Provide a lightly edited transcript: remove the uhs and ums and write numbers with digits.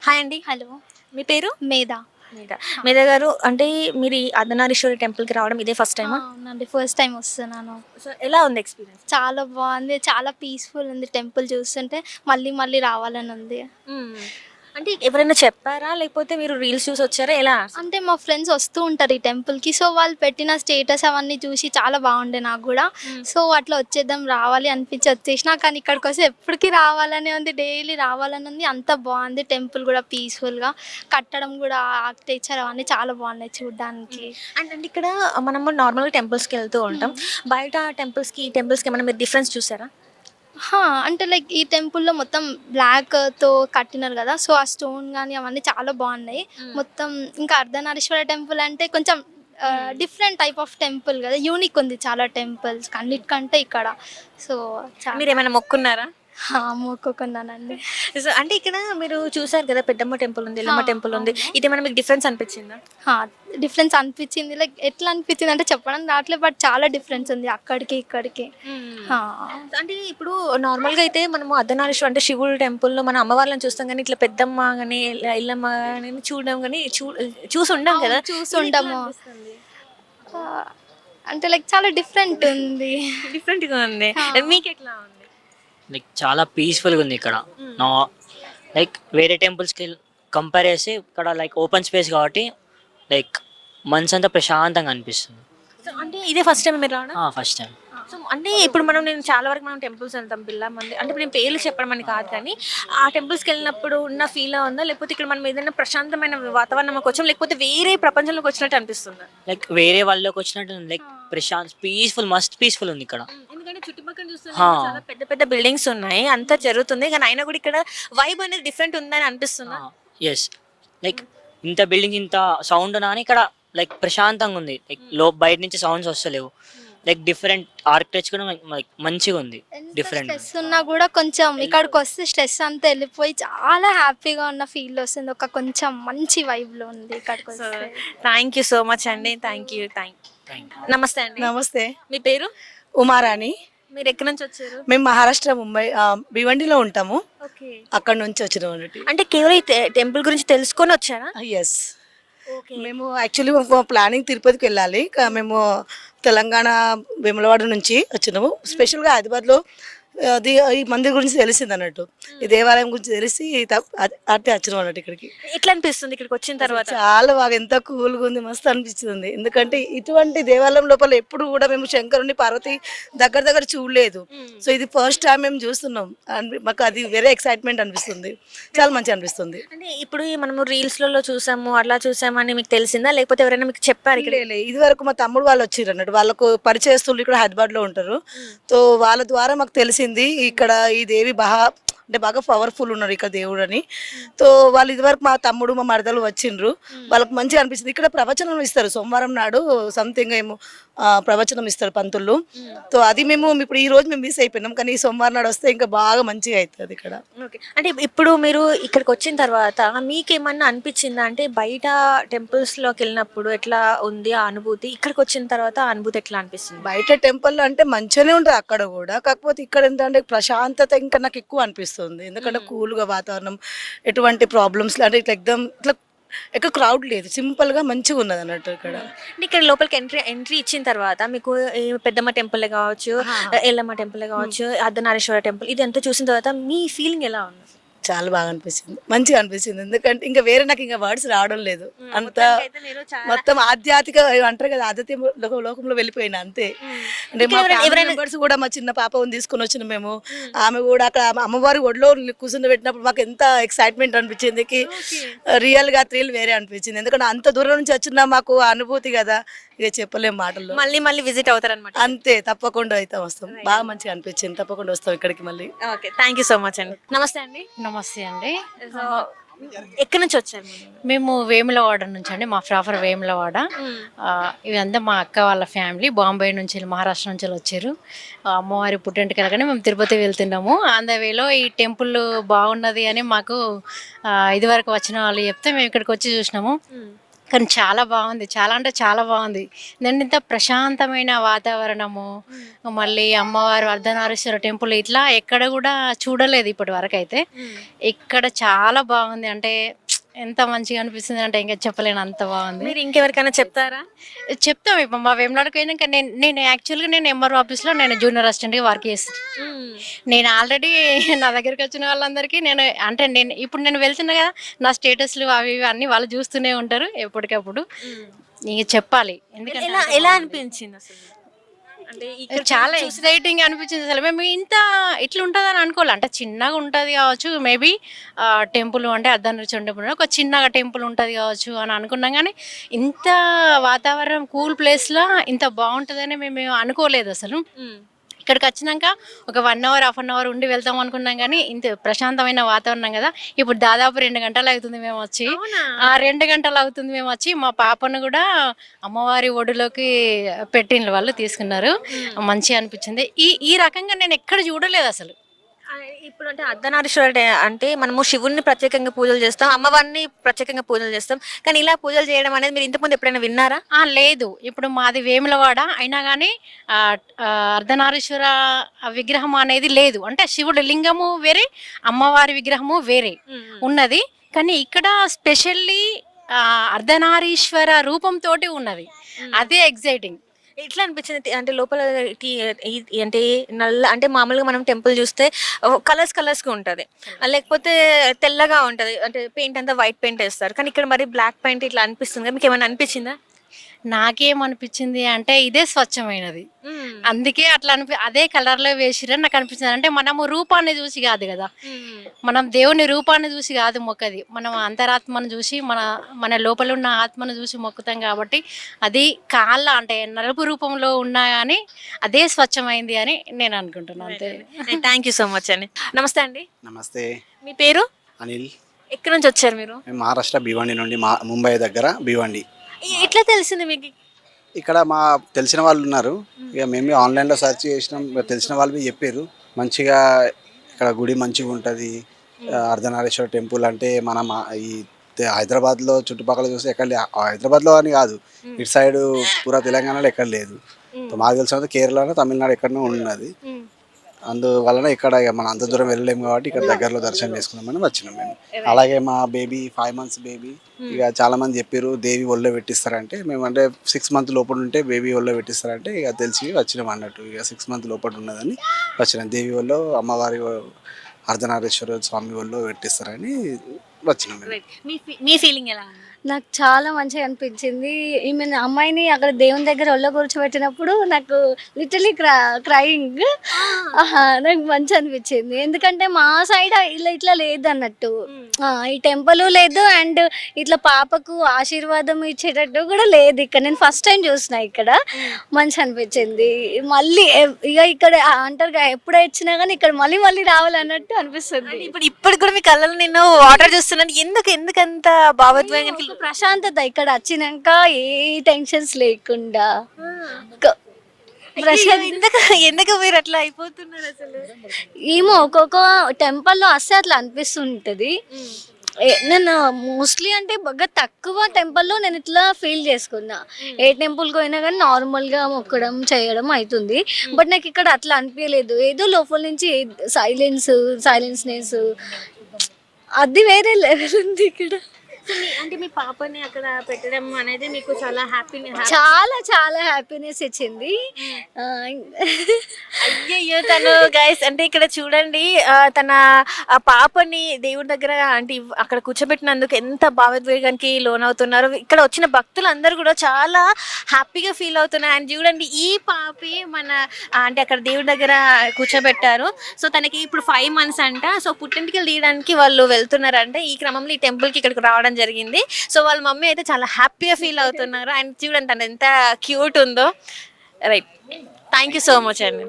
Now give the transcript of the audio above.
Hi అండి. Hello. మీ పేరు? మేధా. మేధా. మేధా గారు అంటే మీరు ఈ అర్ధనారీశ్వరి టెంపుల్‌కి రావడం ఇదే ఫస్ట్ టైమా? అవునండి. ఫస్ట్ టైం వస్తున్నాను. సో, ఎలా ఉంది ఎక్స్‌పీరియన్స్? చాలా బాగుంది. చాలా పీస్‌ఫుల్ ఉంది. టెంపుల్ చూస్తుంటే మళ్ళీ మళ్ళీ రావాలని ఉంది. హ్మ్. అంటే ఎవరైనా చెప్పారా? లేకపోతే మీరు రీల్స్ చూసి వచ్చారా? ఎలా? అంటే మా ఫ్రెండ్స్ వస్తూ ఉంటారు ఈ టెంపుల్‌కి. సో, వాళ్ళు పెట్టిన స్టేటస్ అవన్నీ చూసి చాలా బాగుండే నాకు గూడా. హ్మ్. సో, అట్లా వచ్చేద్దాం రావాలి అనిపించి వచ్చేసినా. కానీ ఇక్కడికొస్తే ఎప్పటికి రావాలనే ఉంది. డైలీ రావాలని ఉంది. అంత బాగుంది. టెంపుల్ కూడా పీస్‌ఫుల్‌గా కట్టడం కూడా ఆర్కిటెక్చర్ అవన్నీ చాలా బాగున్నాయి చూడ్డానికి. అండ్ అంటే ఇక్కడ మనము నార్మల్‌గా టెంపుల్స్‌కి వెళ్తూ ఉంటాం. బయట టెంపుల్స్‌కి, ఈ టెంపుల్స్‌కి ఏమైనా మీరు డిఫరెన్స్ చూసారా? అంటే లైక్ ఈ టెంపుల్‌లో మొత్తం బ్లాక్‌తో కట్టినారు గదా! సో, ఆ స్టోన్ గాని అవన్నీ చాలా బాగున్నాయి. మొత్తం ఇంకా అర్ధనారీశ్వర టెంపుల్ అంటే కొంచెం డిఫరెంట్ టైప్ ఆఫ్ టెంపుల్ గదా! యూనిక్ ఉంది చాలా టెంపుల్స్ అన్నిటికంటే ఇక్కడ. సో, చాలా మీరేమైనా మొక్కున్నారా? మొక్కుకున్నానండి. సో, అంటే ఇక్కడ మీరు చూసారు కదా! పెద్దమ్మ టెంపుల్ ఉంది, ఆ! ఎల్లమ్మ టెంపుల్ ఉంది. అవును. ఇదేమైనా మీకు డిఫరెన్స్ అనిపించిందా? ఆ! డిఫరెన్స్ అనిపిచ్చింది. లైక్ ఎట్లా అనిపిచ్చింది అంటే చెప్పడం రాట్లేదు. బట్ చాలా డిఫరెన్స్ ఉంది అక్కడికి, ఇక్కడికి. హ్మ్. ఆ! అంటే ఇప్పుడు నార్మల్‌గా అయితే మనము అర్ధనారీశ్వర అంటే శివుడి టెంపుల్‌లో మన అమ్మవార్లను చూస్తాం గానీ, ఇట్లా పెద్దమ్మ గాని, ఎల్లమ్మ గాని చూడడం గాని చూసుండం అవును. కదా! ఇదెట్లా చూసుంటాము. అనిపిస్తుంది? ఆహ్, అంటే లైక్ చాలా డిఫరెంట్ ఉంది. డిఫరెంట్‌గా ఉంది. ఆ! మీకెట్లా ఉంది? లైక్ చాలా పీస్ఫుల్గా ఉంది ఇక్కడ. హ్మ్. నా లైక్ వేరే టెంపుల్స్కి కంపేర్ చేస్తే ఇక్కడ లైక్ ఓపెన్ స్పేస్ కాబట్టి లైక్ మనసంతా ప్రశాంతంగా అనిపిస్తుంది. సో, అంటే ఇదే ఫస్ట్ టైమా మీరు రావడం? First time. సో, అంటే ఇప్పుడు నేను చాలా వరకు మనం టెంపుల్స్ వెళ్తాం మంది. అంటే ఇప్పుడు నేను పేర్లు చెప్పడం అని కాదు కానీ, ఆ టెంపుల్స్‌కెళ్ళినప్పుడు ఉన్న ఫీలా ఉందా? లేకపోతే ఇక్కడ మనం ఏదైనా ప్రశాంతమైన వాతావరణంలోకి వచ్చాం, లేకపోతే వేరే ప్రపంచంలోకి వచ్చినట్టు అనిపిస్తుందా? లైక్ వేరే వాళ్ళకి వచ్చినట్టు లైక్ ప్రశాంత్ పీస్ఫుల్ మస్ట్ పీస్ఫుల్ ఉంది ఇక్కడ. ఎందుకంటే చుట్టుపక్కల చూస్తుంటే హా, చాలా పెద్ద పెద్ద బిల్డింగ్స్ ఉన్నాయి. అంతా జరుగుతుంది. కానీ అయినా కూడా ఇక్కడ వైబ్ అనేది డిఫరెంట్ ఉందని అనిపిస్తుందా? ఎస్ లైక్ ఇంత బిల్డింగ్ ఇంత సౌండ్ అని ఇక్కడ లైక్ ప్రశాంతంగా ఉంది. లైక్ బయట నుంచి సౌండ్స్ వస్తలేవు. లైక్ డిఫరెంట్ ఆర్కిటెక్చర్ కూడా లైక్ మంచిగా ఉంది. ఎంత డిఫరెంట్ స్ట్రెస్ ఉన్నా కూడా కొంచెం ఇక్కడికొస్తే స్ట్రెస్ అంతా వెళ్ళిపోయి చాలా హ్యాపీగా ఉన్న ఫీల్ వస్తుంది. ఒక కొంచెం మంచి వైబ్‌లో ఉంది సో, ఇక్కడికొస్తే. థ్యాంక్ యూ సో మచ్ అండి. Thank you. థ్యాంక్ నమస్తే అండి. నమస్తే. మీ పేరు? ఉమారాణి. మీరు ఎక్కడి నుంచి వచ్చారు? మేము మహారాష్ట్ర ముంబై భివండిలో ఉంటాము. ఓకే. అక్కడ నుంచి వచ్చినాం అన్నట్టు. అంటే కేవలం ఈ టెంపుల్ గురించి తెలుసుకొని వచ్చారా? ఎస్. ఓకే. మేము యాక్చువల్లీ ప్లానింగ్ తిరుపతికి వెళ్ళాలి. మేము తెలంగాణ వేములవాడ నుంచి వచ్చినాము. స్పెషల్గా హైదరాబాద్లో అది ఈ మందిర్ గురించి తెలిసింది అన్నట్టు. ఈ దేవాలయం గురించి తెలిసి అట్టే వచ్చినాం అన్నట్టు ఇక్కడికి. ఎట్లా అనిపిస్తుంది ఇక్కడికి వచ్చిన తర్వాత? చాలా బాగా ఎంత కూల్గా ఉంది, మస్తు అనిపిస్తుంది. ఎందుకంటే ఇటువంటి దేవాలయం లోపల ఎప్పుడు కూడా మేము శంకరుని పార్వతి దగ్గర దగ్గర చూడలేదు. సో ఇది ఫస్ట్ టైం మేము చూస్తున్నాం. మాకు అది వేరే ఎక్సైట్మెంట్ అనిపిస్తుంది. చాలా మంచిగా అనిపిస్తుంది. అంటే ఇప్పుడు మనము రీల్స్‌లలో చూసాము, అట్లా చూసామని మీకు తెలిసిందా? లేకపోతే ఎవరైనా మీకు చెప్పారు ఇక్కడ? ఇది వరకు మా తమ్ముడు వాళ్ళు వచ్చిర్రు అన్నట్టు. వాళ్ళకు పరిచయస్తులు ఇక్కడ హైదరాబాద్లో ఉంటారు. సో వాళ్ళ ద్వారా మాకు తెలిసింది ఇక్కడ ఈ దేవి అంటే బాగా పవర్ఫుల్ ఉన్నారు ఇక్కడ దేవుడు అని. సో వాళ్ళు ఇదివరకు మా తమ్ముడు మా మరదలు వచ్చిండ్రు. వాళ్ళకి మంచిగా అనిపిస్తుంది. ఇక్కడ ప్రవచనం ఇస్తారు సోమవారం నాడు. సంథింగ్ ఏమో ప్రవచనం ఇస్తారు పంతులు. సో అది మేము ఇప్పుడు ఈ రోజు మేము మిస్ అయిపోయినాం. కానీ ఈ సోమవారం నాడు వస్తే ఇంకా బాగా మంచిగా అవుతుంది ఇక్కడ. ఓకే. అంటే ఇప్పుడు మీరు ఇక్కడికి వచ్చిన తర్వాత మీకేమన్నా అనిపించిందా? అంటే బయట టెంపుల్స్‌లోకి వెళ్ళినప్పుడు ఎట్లా ఉంది ఆ అనుభూతి? ఇక్కడికి వచ్చిన తర్వాత ఆ అనుభూతి ఎట్లా అనిపిస్తుంది? బయట టెంపుల్ అంటే మంచిగానే ఉంటుంది అక్కడ కూడా. కాకపోతే ఇక్కడ ఏంటంటే ప్రశాంతత ఇంకా నాకు ఎక్కువ అనిపిస్తుంది. ఎందుకంటే కూల్గా వాతావరణం, ఎటువంటి ప్రాబ్లమ్స్ అంటే ఇట్లా ఎక్కువ క్రౌడ్ లేదు. సింపుల్గా మంచిగా ఉన్నది అన్నట్టు ఇక్కడ. అంటే ఇక్కడ లోపలికి ఎంట్రీ ఇచ్చిన తర్వాత మీకు ఈ పెద్దమ్మ టెంపుల్ కావచ్చు, ఎల్లమ్మ టెంపుల్ కావచ్చు, అర్ధనారీశ్వర టెంపుల్ ఇదంతా చూసిన తర్వాత మీ ఫీలింగ్ ఎలా ఉంది? చాలా బాగా అనిపించింది, మంచిగా అనిపించింది. ఎందుకంటే ఇంకా వేరే నాకు ఇంకా వర్డ్స్ రావడం లేదు. అంత మొత్తం ఆధ్యాత్మిక అంటారు కదా, ఆధ్యాత్మిక లోకంలో వెళ్ళిపోయినా అంతే. అంటే మా ఫ్యామిలీ మెంబర్స్ కూడా మా చిన్న పాపని తీసుకొని వచ్చిన మేము. ఆమె కూడా అక్కడ అమ్మవారి ఒడిలో కూర్చుని పెట్టినప్పుడు మాకు ఎంత ఎక్సైట్మెంట్ అనిపించింది. రియల్ గా థ్రిల్ వేరే అనిపించింది. ఎందుకంటే అంత దూరం నుంచి వచ్చిన మాకు అనుభూతి కదా, ఇక చెప్పలేం మాటల్లో. మళ్ళీ మళ్ళీ విజిట్ అవుతారనమాట. అంతే, తప్పకుండా అయితే వస్తాం. బాగా మంచిగా అనిపించింది. తప్పకుండా వస్తాం ఇక్కడికి మళ్ళీ. Okay, thank you so much అండి. నమస్తే అండి. నమస్తే అండి. సో ఎక్కడి నుంచి వచ్చారు మీరు? మేము వేములవాడ నుంచి అండి. మా ప్రాపర్ వేములవాడ. ఇదంతా మా అక్క వాళ్ళ ఫ్యామిలీ బాంబే నుంచి మహారాష్ట్ర నుంచి వచ్చారు. అమ్మవారి పుట్టింటికి వెళ్ళగానే మేము తిరుపతి వెళ్తున్నాము. ఆన్ ద వేలో ఈ టెంపుల్ బాగున్నది అని మాకు ఇదివరకు వచ్చిన వాళ్ళు చెప్తే మేము ఇక్కడికి వచ్చి చూసినాము. కానీ చాలా బాగుంది, చాలా అంటే చాలా బాగుంది. నేను ఇంత ప్రశాంతమైన వాతావరణము, మళ్ళీ అమ్మవారు అర్ధనారీశ్వర టెంపుల్ ఇట్లా ఎక్కడ కూడా చూడలేదు ఇప్పటి వరకు అయితే. ఇక్కడ చాలా బాగుంది, అంటే ఎంత మంచిగా అనిపిస్తుంది అంటే ఇంకా చెప్పలేను, అంత బాగుంది. మీరు ఇంకెవరికైనా చెప్తారా? చెప్తాం ఇప్పుడు మా వేములవాడకి పోయినాక నేను యాక్చువల్గా నేను ఎంఆర్ఓ ఆఫీస్లో నేను జూనియర్ అసిస్టెంట్గా వర్క్ చేస్తాను. నేను ఆల్రెడీ నా దగ్గరికి వచ్చిన వాళ్ళందరికీ నేను ఇప్పుడు నేను వెళ్తున్నా కదా, నా స్టేటస్లు అవి ఇవి అన్నీ వాళ్ళు చూస్తూనే ఉంటారు ఎప్పటికప్పుడు. ఇంక చెప్పాలి, ఎందుకంటే ఎలా అనిపించింది అసలు? అంటే ఇక్కడ చాలా ఎక్సైటింగ్ అనిపించింది. అసలు మేము ఇట్లా ఉంటుందని అనుకోవాలి, అంటే చిన్నగా ఉంటుంది కావచ్చు మేబీ టెంపుల్, అంటే అర్ధనారీశ్వర టెంపుల్ ఒక చిన్నగా టెంపుల్ ఉంటుంది కావచ్చు అని అనుకున్నాం, కానీ ఇంత వాతావరణం కూల్ ప్లేస్లో ఇంత బాగుంటుందని మేము అనుకోలేదు అసలు. ఇక్కడికి వచ్చినాక ఒక 1 అవర్ హాఫ్ అన్ అవర్ ఉండి వెళ్తాం అనుకున్నాం, కానీ ఇంత ప్రశాంతమైన వాతావరణం కదా. ఇప్పుడు దాదాపు 2 గంటలు అవుతుంది మేము వచ్చి, 2 గంటలు అవుతుంది మేము వచ్చి. మా పాపను కూడా అమ్మవారి ఒడిలోకి పెట్టిన వాళ్ళు తీసుకున్నారు, మంచిగా అనిపించింది. ఈ రకంగా నేను ఎక్కడ చూడలేదు అసలు. ఇప్పుడు అంటే అర్ధనారీశ్వరుడు అంటే మనము శివుణ్ణి ప్రత్యేకంగా పూజలు చేస్తాం, అమ్మవారిని ప్రత్యేకంగా పూజలు చేస్తాం, కానీ ఇలా పూజలు చేయడం అనేది మీరు ఇంతకుముందు ఎప్పుడైనా విన్నారా? లేదు, ఇప్పుడు మాది వేములవాడ అయినా కానీ అర్ధనారీశ్వర విగ్రహం అనేది లేదు. అంటే శివుడు లింగము వేరే, అమ్మవారి విగ్రహము వేరే ఉన్నది, కానీ ఇక్కడ స్పెషల్లీ అర్ధనారీశ్వర రూపంతో ఉన్నది. అదే ఎగ్జైటింగ్. ఎట్లా అనిపించింది? అంటే లోపల అంటే నల్ల, అంటే మామూలుగా మనం టెంపుల్ చూస్తే కలర్స్గా ఉంటుంది, లేకపోతే తెల్లగా ఉంటుంది, అంటే పెయింట్ అంతా వైట్ పెయింట్ వేస్తారు, కానీ ఇక్కడ మరి బ్లాక్ పెయింట్ ఇట్లా అనిపిస్తుంది. మీకు ఏమైనా అనిపించిందా? నాకేమనిపించింది అంటే ఇదే స్వచ్ఛమైనది, అందుకే అట్లా అదే కలర్లో వేసిరని నాకు అనిపించింది. అంటే మనము రూపాన్ని చూసి కాదు కదా, మనం దేవుని రూపాన్ని చూసి కాదు మొక్కది, మనం అంతరాత్మను చూసి మన లోపల ఉన్న ఆత్మను చూసి మొక్కుతాం కాబట్టి అది అంటే నలుపు రూపంలో ఉన్నా కానీ అదే స్వచ్ఛమైంది అని నేను అనుకుంటున్నాను. అంతే. థ్యాంక్ యూ సో మచ్ అండి. నమస్తే అండి. నమస్తే. మీ పేరు? అనిల్. ఎక్కడి నుంచి వచ్చారు మీరు? మేము మహారాష్ట్ర భివండి నుండి, ముంబై దగ్గర భివండి. ఎట్లా తెలిసింది మీకు? ఇక్కడ మా తెలిసిన వాళ్ళు ఉన్నారు, ఇక మేము ఆన్లైన్లో సెర్చ్ చేసినాం, తెలిసిన వాళ్ళు చెప్పారు మంచిగా ఇక్కడ గుడి మంచిగా ఉంటుంది. అర్ధనారీశ్వర టెంపుల్ అంటే మనం ఈ హైదరాబాద్లో చుట్టుపక్కల చూస్తే ఎక్కడ హైదరాబాద్లో అని కాదు, ఇటు సైడ్ పూరా తెలంగాణలో ఎక్కడ లేదు. మాకు తెలిసినంత కేరళలో, తమిళనాడు ఎక్కడనో ఉన్నది. అందువలన ఇక్కడ మనం అంత దూరం వెళ్ళలేము కాబట్టి ఇక్కడ దగ్గరలో దర్శనం చేసుకున్నామని వచ్చినాం మేము. అలాగే మా బేబీ 5 months బేబీ, ఇక చాలా మంది చెప్పారు దేవి ఒళ్ళో పెట్టిస్తారంటే, మేము అంటే 6 months లోపల ఉంటే బేబీ ఒళ్ళో పెట్టిస్తారంటే ఇక తెలిసి వచ్చినాం అన్నట్టు. ఇక 6 months లోపల ఉన్నదని వచ్చినాం. దేవి ఒళ్ళో, అమ్మవారి అర్ధనారీశ్వర స్వామి ఒళ్ళో పెట్టిస్తారని వచ్చినాం మేము. మీ ఫీలింగ్ ఎలా? నాకు చాలా మంచిగా అనిపించింది. ఈమె అమ్మాయిని అక్కడ దేవుని దగ్గర ఒళ్ళో కూర్చోబెట్టినప్పుడు నాకు లిటరలీ క్రయింగ్ నాకు మంచి అనిపించింది. ఎందుకంటే మా సైడ్ ఇట్లా లేదు అన్నట్టు, ఈ టెంపుల్ లేదు, అండ్ ఇట్లా పాపకు ఆశీర్వాదం ఇచ్చేటట్టు కూడా లేదు ఇక్కడ. నేను ఫస్ట్ టైం చూసిన ఇక్కడ, మంచి అనిపించింది. మళ్ళీ ఇక ఇక్కడ అంటారు ఎప్పుడు వచ్చినా కానీ ఇక్కడ మళ్ళీ మళ్ళీ రావాలన్నట్టు అనిపిస్తుంది. ఇప్పుడు కూడా మీ కళ్ళలో నేను వాటర్ చూస్తున్నాను. ఎందుకంత భావోద్వేగానికి? ప్రశాంతత ఇక్కడ వచ్చినాక, ఏ టెన్షన్స్ లేకుండా. ఎందుకు మీరు అట్లా అయిపోతున్నారు అసలు? ఏమో ఒక్కొక్క టెంపుల్లో వస్తే అట్లా అనిపిస్తుంటది. నేను మోస్ట్లీ అంటే బాగా తక్కువ టెంపుల్లో నేను ఇట్లా ఫీల్ చేసుకున్నా. ఏ టెంపుల్కి పోయినా కానీ నార్మల్గా మొక్కడం చేయడం అవుతుంది, బట్ నాకు ఇక్కడ అట్లా అనిపించలేదు. ఏదో లోపల నుంచి సైలెన్స్నెస్ అది వేరే లెవెల్ ఉంది ఇక్కడ. అంటే మీ పాపని అక్కడ పెట్టడం అనేది మీకు చాలా చాలా హ్యాపీనెస్ ఇచ్చింది. అయ్యయ్యో, తను గైస్ అంటే ఇక్కడ చూడండి, తన ఆ పాపని దేవుడి దగ్గర అంటే అక్కడ కూర్చోబెట్టినందుకు ఎంత భావోద్వేగానికి లోనవుతున్నారు. ఇక్కడ వచ్చిన భక్తులు అందరూ కూడా చాలా హ్యాపీగా ఫీల్ అవుతున్నారు. అండ్ చూడండి, ఈ పాపే మన అంటే అక్కడ దేవుడి దగ్గర కూర్చోబెట్టారు. సో తనకి ఇప్పుడు 5 months అంట. సో పుట్టింటికి తీయడానికి వాళ్ళు వెళ్తున్నారంట. ఈ క్రమంలో ఈ టెంపుల్కి ఇక్కడికి రావడం జరిగింది. సో వాళ్ళ మమ్మీ అయితే చాలా హ్యాపీగా ఫీల్ అవుతున్నారు. అండ్ చూడండి తను ఎంత క్యూట్ ఉందో. Right, thank you so much అండి.